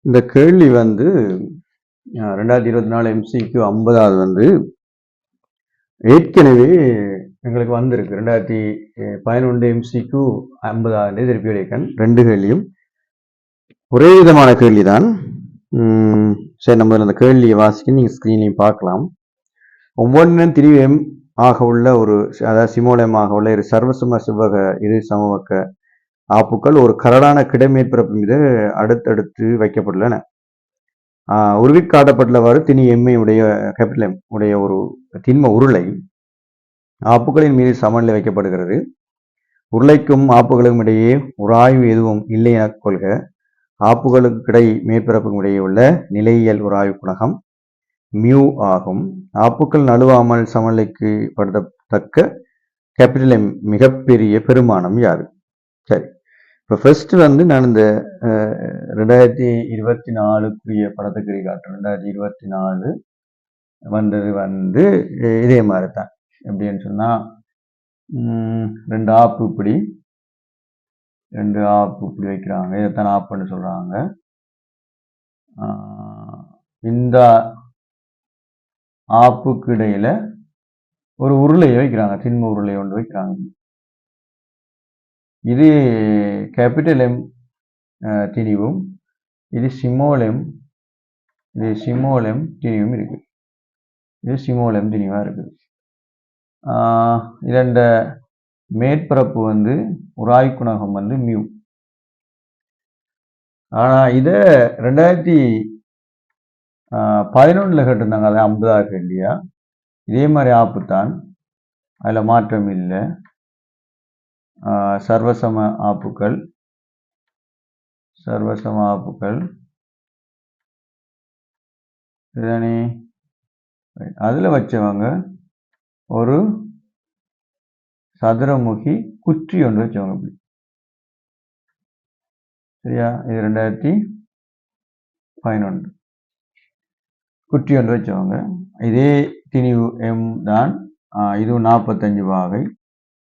இந்த கேள்வி வந்து 2024 MCQ 50வது ஏற்கனவே எங்களுக்கு வந்திருக்கு. 2011 MCQ 50வது திருப்பி அடைக்கன் 2 கேள்வியும் ஒரே விதமான கேள்விதான். சரி, நம்ம அந்த கேள்வியை வாசிக்க நீங்க ஸ்கிரீனையும் பார்க்கலாம். ஒவ்வொன்றும் 3M ஆக உள்ள அதாவது சிமோலம் ஆக உள்ள சர்வசம செவ்வக இரு சமவக்க ஆப்புக்கள் ஒரு கரடான கிடைமேற்பரப்பு மீது அடுத்தடுத்து வைக்கப்பட்டுள்ளன. உருவிக்காட்டப்பட்டுள்ளவாறு திணி எம்ஐ உடைய கேபிட்டல் எம் உடைய ஒரு திண்ம உருளை ஆப்புகளின் மீது சமநிலை வைக்கப்படுகிறது. உருளைக்கும் ஆப்புகளுக்கும் இடையே உராய்வு எதுவும் இல்லை என கொள்க. ஆப்புகளுக்கிடை மேற்பரப்புக்கும் இடையே உள்ள நிலையியல் உராய்வு குணகம் மியூ ஆகும். ஆப்புக்கள் நழுவாமல் சமநிலைக்கு படுத்தத்தக்க கேபிட்டல் எம் மிகப்பெரிய பெருமானம் யாது? சரி, இப்போ ஃபர்ஸ்ட் நான் இந்த 2024 படத்துக்கு காட்டுறேன். 2024 வந்தது இதே மாதிரி தான். எப்படின்னு சொன்னா 2 ஆப்பு இப்படி வைக்கிறாங்க. இதைத்தான் ஆப்புன்னு சொல்றாங்க. இந்த ஆப்புக்கு இடையில ஒரு உருளையை வைக்கிறாங்க, திண்ம உருளை ஒன்று வைக்கிறாங்க. இது கேபிட்டல் எம் திணிவும் இது ஸ்மால் எம் திணிவும் இருக்கு. இது ஸ்மால் எம் திணிவா இருக்கு. இதோட மேற்பரப்பு உராய்வு குணகம் மியூ. ஆனா இத 2011 கேட்டிருந்தாங்க. அது 50 இல்லையா? இதே மாதிரி ஆப்பு தான், அதுல மாற்றம் இல்லை. சர்வசம ஆப்புக்கள் இதுதானே அதுல வச்சவங்க ஒரு சதுரமுகி குற்றி ஒன்று வச்சவங்க. அப்படி சரியா? இது 2011 குற்றி ஒன்று வச்சவங்க. இதே திணிவு எம் தான். இதுவும் 45 வாகை,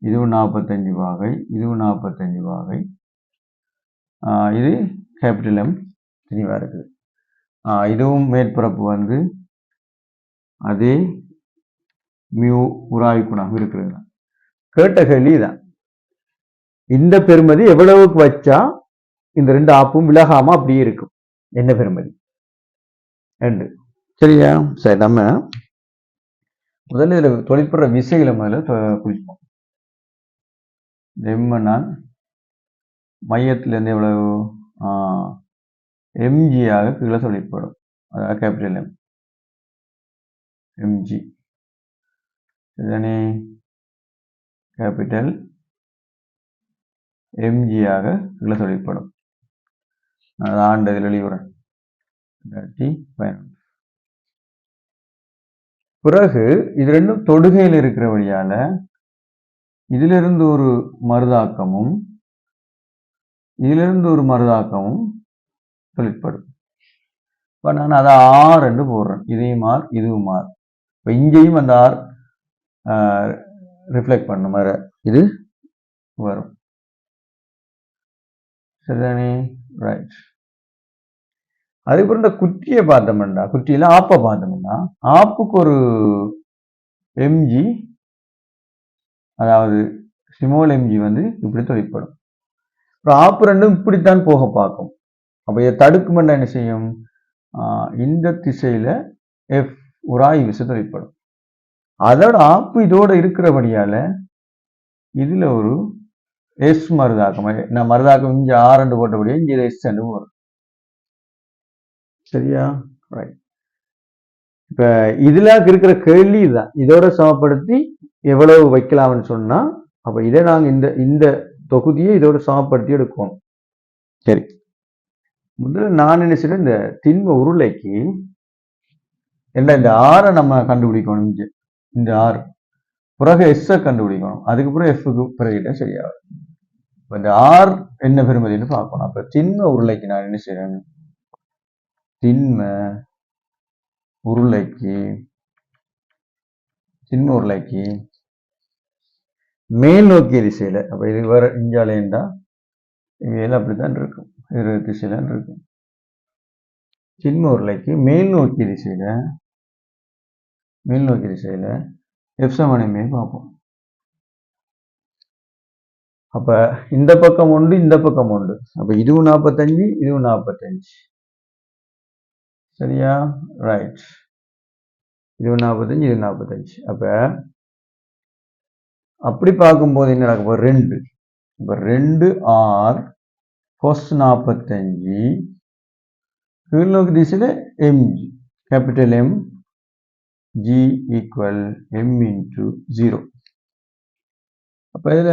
இதுவும் 45 வாகை, இதுவும் 45 வாகை. இது கேபிட்டல் எம் திணிவா இருக்குது. இதுவும் மேற்பரப்பு அதே மியூ உராய்வு குணம் இருக்கிறது. கேட்ட கேள்வி தான், இந்த பெருமதி எவ்வளவுக்கு வச்சா இந்த 2 ஆப்பும் விலகாம அப்படியே இருக்கும், என்ன பெருமதி என்று. சரியா? சரி, நம்ம முதல்ல இதுல தொழிற்படுற விசைகளை முதல்ல குறிப்போம். நான் மையத்திலிருந்து எவ்வளவு எம்ஜியாக கீழே தொழிற்படும். அதாவது கேபிட்டல் எம் எம்ஜி. இதுதானே கேபிட்டல் எம்ஜியாக கீழே தொழிற்படும். அது ஆண்டதில் வெளியுறேன் 2011. பிறகு இது ரெண்டும் தொடுகையில் இருக்கிறபடியால இதிலிருந்து ஒரு மறுதாக்கமும் தொழிற்படும். இப்ப நான் அதை ஆர் என்று போடுறேன். இதையும் ஆர், இதுவும் ஆர். இப்ப இங்கேயும் அந்த ஆர் ரிஃப்ளெக்ட் பண்ணும் வர இது வரும். சரிதானே? ரைட். அதுக்கப்புறம் இந்த குற்றியை பார்த்தோம்னா, குற்றியில ஆப்பை பார்த்தோம்னா, ஆப்புக்கு ஒரு எம்ஜி, அதாவது ஸ்மால் எம்ஜி இப்படி தொழிற்படும். அப்புறம் ஆப்பு ரெண்டும் இப்படித்தான் போக பார்க்கும். அப்ப இதை தடுக்குமெண்டா என்ன செய்யும்? இந்த திசையில எஃப் உராய்வு விசை தொழிற்படும். அதோட ஆப்பு இதோட இருக்கிறபடியால இதுல ஒரு எஸ் மருதாக்கம். நான் மருதாக்கம் இங்க ஆர் போட்டபடியே இங்க எஸ் வரும். சரியா? ரைட். இப்ப இதுல இருக்கிற கேள்வி இதுதான், இதோட சமப்படுத்தி எவ்வளவு வைக்கலாம்னு சொன்னா, அப்ப இதை நாங்க இந்த தொகுதியை இதோட சமப்படுத்தி எடுக்கணும். சரி, முதல்ல நான் என்ன செய்யறேன், இந்த திண்ம உருளைக்கு என்ன இந்த ஆரை நம்ம கண்டுபிடிக்கணும். இந்த ஆர் பிறகு எஸ் கண்டுபிடிக்கணும். அதுக்கப்புறம் எஃப்க்கு பிறகு சரியா. இந்த ஆர் என்ன பெருமதினு பார்க்கணும். அப்ப திண்ம உருளைக்கு நான் என்ன செய்யறேன், திண்ம உருளைக்கு மேல் நோக்கிய திசையில, அப்ப இது வர இஞ்சாலேண்டா இவையில அப்படித்தான் இருக்கும், திசையில இருக்கும். சின்ன உருளைக்கு மேல் நோக்கிய திசையில எஃப் சமணமே பார்ப்போம். அப்ப இந்த பக்கம் உண்டு, இந்த பக்கம் உண்டு. அப்ப இதுவும் 45, இதுவும் 45. சரியா? ரைட். இதுவும் 45, இது 45. அப்ப அப்படி பார்க்கும்போது என்ன நடக்க போகுது? 2. இப்ப 2R cos 45 கீழ்நோக்கு திசையில mg, capital M, g equal m into 0. அப்ப இதுல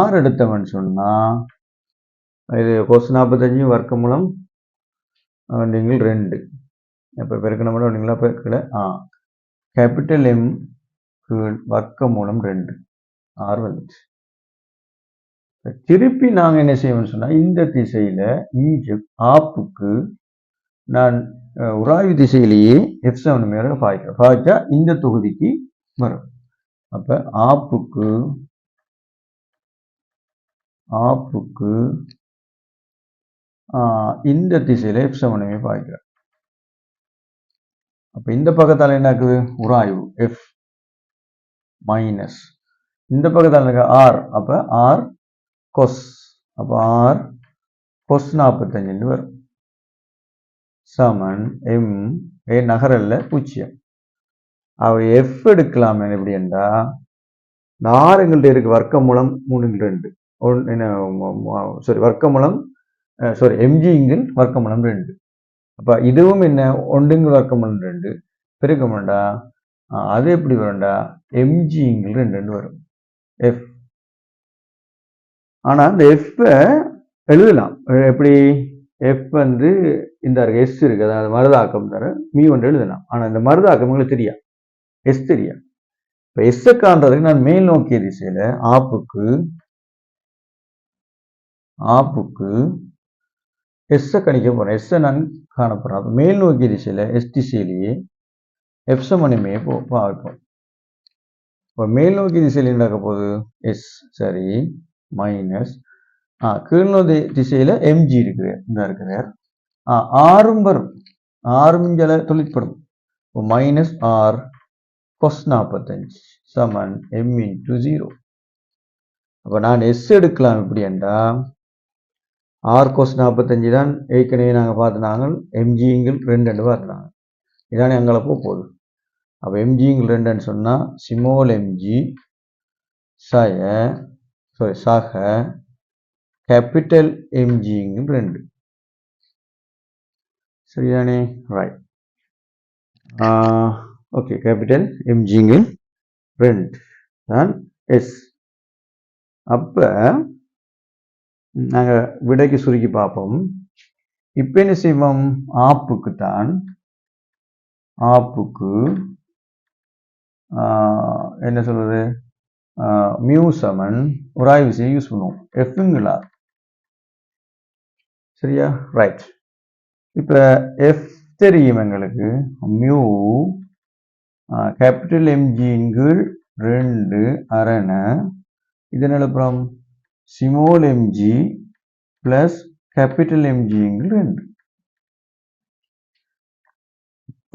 R எடுத்தவன் சொன்னா இது cos 45 வர்க்கமூலம் நீங்கள் 2. அப்ப பெருக்கணும் நீங்களா பெருக்கல கேபிட்டல் M கீழ் வர்க்கமூலம் 2 R வந்துச்சு. திருப்பி நாங்க என்ன செய்வோம்னு சொன்னா இந்த திசையில இங்கு ஆப்புக்கு நான் உராய்வு திசையிலேயே F7 மேல பாய்ச்சா இந்த தொகுதிக்கு வரும். அப்ப ஆப்புக்கு இந்த திசையில F7 பாய்க்கிறேன். அப்ப இந்த பக்கத்தால என்ன இருக்குது? உராய்வு F மைனஸ் இந்த பக்கத்தால இருக்க R. அப்ப R cos. அப்ப R cos 45 வரும். சமன் M நகரல்ல 0. அவர் F எடுக்கலாம் எப்படி என்றா 4 எங்கள்கிட்ட இருக்கு வர்க்கமூலம் 3/2. வர்க்கமூலம் mg இங்கில் வர்க்கமூலம் 2. அப்ப இதுவும் என்ன 1 வர்க்கமூலம் 2 பெருக்கமுண்டா அது எப்படி வரும்டா mg இங்கில் 2 வரும். F. ஆனா இந்த F எழுதலாம் எப்படி? F வந்து இந்த S இருக்கு, அதாவது மருதாக்கம் தர மீ ஒன்று எழுதலாம். ஆனா இந்த மருதாக்கம் உங்களுக்கு தெரியா, S தெரியா. இப்ப S காண்றதுக்கு நான் மேல் நோக்கிய திசையில ஆப்புக்கு S கணிக்க போறேன். S நான் காண போறேன். மேல் நோக்கிய திசையில S திசையிலேயே F சமணமே பார்ப்போம். இப்போ மேல் நோக்கிய திசையில் என்ன போகுது? S சரி மைனஸ் கீழ்நோக்கி திசையில mg இருக்குது, இந்த இருக்குது. ஆறும் வரும், ஆறும் இங்கே தொழிற்படும். மைனஸ் R cos 45 சமன் m into 0. அப்ப நான் S எடுக்கலாம் எப்படி என்றா R cos 45 தான் ஏற்கனவே நாங்கள் பார்த்துனாங்க. mg இங்கில் 2 பார்த்துனாங்க. இதானே அங்கே போகுது. அப்போ mg இங்கில் 2ன்னு சொன்னா ஸ்மால் mg சக கேபிட்டல் mg இங்கில் 2. சரியானே? ரைட். ஓகே, கேபிட்டல் mg இங்கில் 2 தான் S. அப்ப நாங்க விடைக்கு சுருக்கி பார்ப்போம். இப்ப என்ன செய்வோம்? ஆப்புக்கு என்ன சொல்றது, மியூ சமன் உராய்வு விசையை யூஸ் பண்ணுவோம். எஃப்ங்களா? சரியா? ரைட். இப்ப எஃப் தெரியும் எங்களுக்கு. மியூ கேபிட்டல் எம்ஜி கீழ் 2 அரண இதனால அப்புறம் small MG plus capital MG கீழ் 2.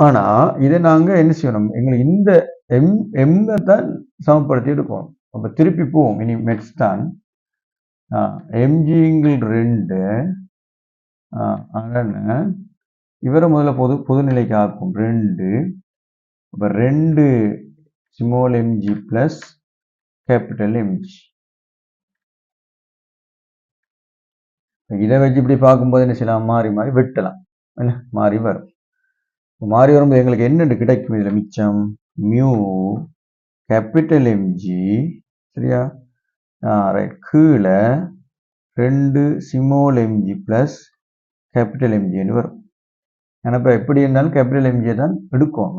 ஆனா இதை நாங்க என்ன செய்யணும்? எங்களுக்கு இந்த எம் தான் சமப்படுத்தி எடுப்போம். அப்ப திருப்பி போவோம். இனி மெட்ஸ் தான் எம்ஜிங்கில் 2 அரண இவரை முதல்ல பொதுநிலைக்கு ஆக்கும் 2. அப்ப 2 small MG plus capital MG. இதை வச்சு இப்படி பார்க்கும்போது என்ன செய்யலாம்? மாறி மாறி வெட்டலாம். என்ன மாறி வரும். மாறி வரும்போது எங்களுக்கு என்னென்று கிடைக்கும்? இதுல மிச்சம் மியூ கேபிட்டல் எம்ஜி. சரியா? ரைட். கீழே 2 ஸ்மால் எம்ஜி பிளஸ் கேபிட்டல் எம்ஜின்னு வரும். ஏன்னா எப்படி இருந்தாலும் கேபிட்டல் எம்ஜியை தான் எடுக்கும்.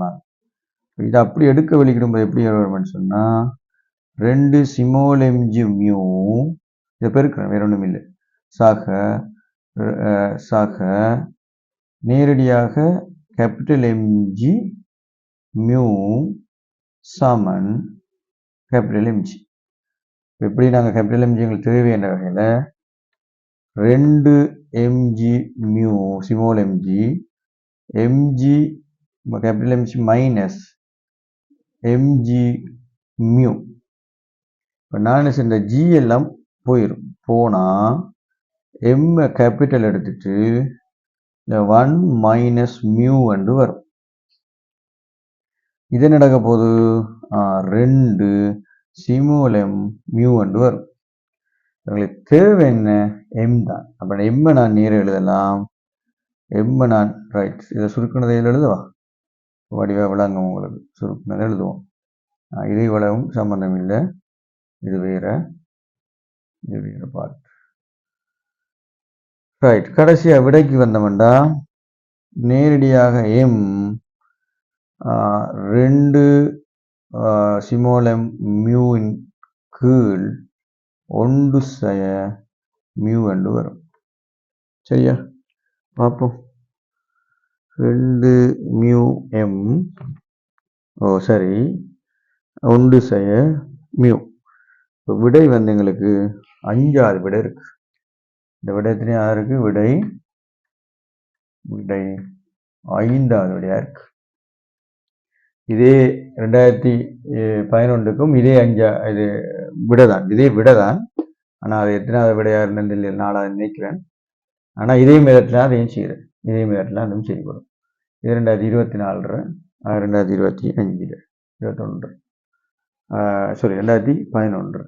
இதை அப்படி எடுக்க வெளிக்கிடும்போது எப்படி வரும்னு சொன்னா 2 ஸ்மால் எம்ஜி மியூ, இதை பெருக்கிறேன், வேற ஒன்றும் இல்லை, சக நேரடியாக கேபிட்டல் எம்ஜி மியூ சமன் கேபிட்டல் எம்ஜி. எப்படி நாங்கள் கேபிட்டல் எம்ஜி எங்களுக்கு தேவை என்ற வகையில் 2 MG mu small MG MG capital MG minus MG mu. இப்போ நான் இந்த ஜி எல்லாம் போயிடும். போனால் எம் கேபிட்டல் எடுத்துட்டு இந்த 1 மைனஸ் மியூ வந்து வரும். இது நடக்க போகுது 2 சிமோல் எம் மியூ வந்து வரும். உங்களுக்கு தேவை என்ன? எம் தான். அப்போ எம்மை நான் நேரம் எழுதலாம். எம்மை நான் ரைட் இதை சுருக்கினதை எழுதுவா வடிவாக விளங்க உங்களுக்கு சுருக்கினதை எழுதுவோம். இது இவ்வளவும் சம்பந்தம் இல்லை. இது வேற பார்ட். ரைட் கடைசியாக விடைக்கு வந்தோம்டா நேரடியாக எம் 2 சிமோல் எம் மியூவின் கீழ் 1 செய்ய மியூ என்று வரும். சரியா பார்ப்போம். 2 மியூ எம் சரி 1 செய்ய மியூ. இப்போ விடை வந்து எங்களுக்கு 5வது விடை இருக்கு. இந்த விடை எத்தனையா இருக்கு? விடை 5வது விடையா இருக்கு. இதே 2011க்கும் இதே 5 இது விடைதான். இதே விடைதான். ஆனால் அது எத்தனாவது விடையா இருந்தது இல்லை, 4வது நினைக்கிறேன். ஆனால் இதே மேதத்தில் அதையும் செய்கிறேன். இதே மேதத்தில் அதுவும் செய்யப்படும். இது 2024 2025 21 2011